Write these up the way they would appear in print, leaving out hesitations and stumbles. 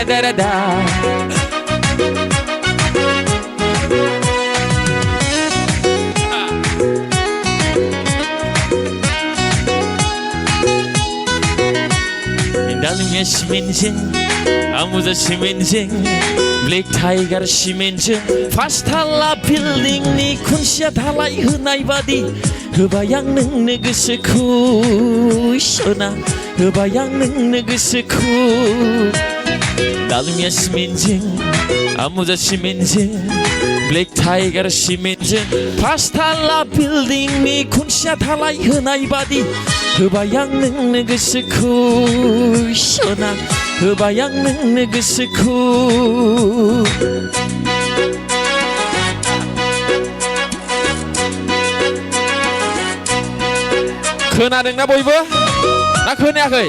다라다라다. 달리면 시민쟁 아무도 시민쟁 블랙 타이거 시민쟁 파스탈라 빌딩 니 쿤시아 달라이 흔나이바디 흐바양 능느그스 쿠쇼나 흐바양 능느그스 쿠 달리면 시민쟁 아무도 시민쟁 블랙 타이거 시민쟁 파스탈라 빌딩 니 쿤시아 달라이 흔나이바디 흐바양 능느그스 쿠쇼나 흐바양 능느그스 쿠 खोनादोंना बयबो ना खोनायाखै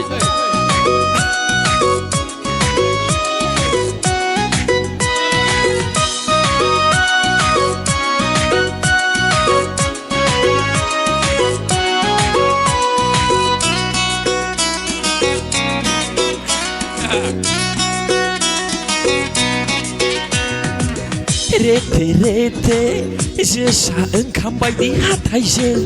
रेते रेते जोसा ओंखाम बायदि हाथायजों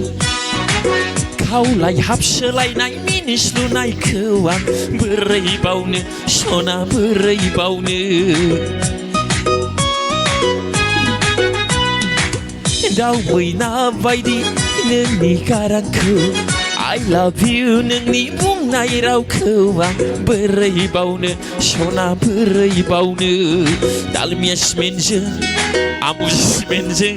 खावलाय हाबसोलायनाय मिनिस्लुनायखौ आं बोरै बावनो सना बोरै बावनो दाउ मैना बायदि नोंनि गारांखौ I love you नोंनि बुंनाय रावखौ आं बोरै बावनो सना बोरै बावनो दालमिया सिमेन्टजों आमुल सिमेन्टजों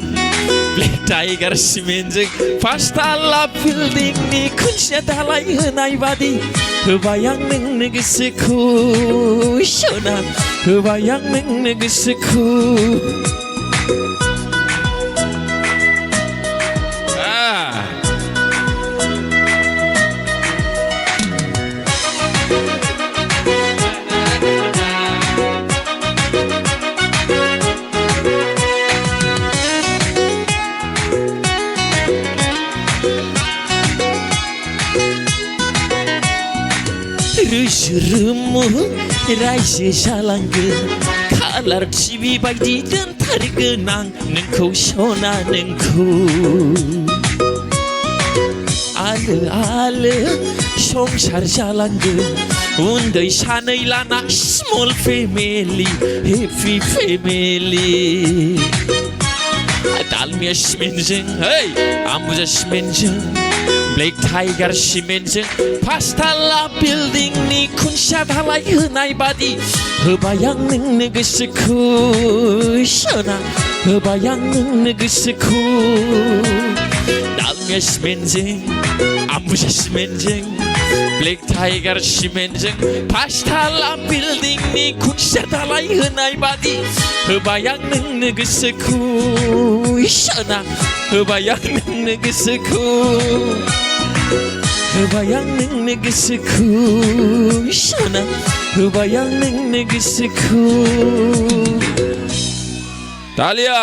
ब्लेक टाइगार सिमेन्टजों पासताला बिल्डिंनि खुन्थिया दालाय होनाय बादि होबाय आं नोंनो गोसोखौ सना होबाय आं नोंनो गोसोखौ रुजुरुमु रायजो जालांगोन कालार टिभि बायदि दोनथारगोन आं नोंखौ सना नोंखौ आलो आलो संसार जालांगोन उन्दै सानै लाना small family happy family Dalmia सिमेन्टजों hey आमुजा सिमेन्टजों ब्लेक टाइगार सिमेन्टजों पासताला बिल्डिंनि खुन्थिया दालाय होनाय बादि होबाय आं नोंनो गोसोखौ सना होबाय आं नोंनो गोसोखौ दालमिया सिमेन्टजों आमुजा सिमेन्टजों ब्लेक टाइगार सिमेन्टजों पासताला बिल्डिंनि खुन्थिया दालाय होनाय बादि होबाय आं नोंनो गोसोखौ सना होबाय आं नोंनो गोसोखौ होबाय आं नोंनो गोसोखौ सना होबाय आं नोंनो गोसोखौ तालिया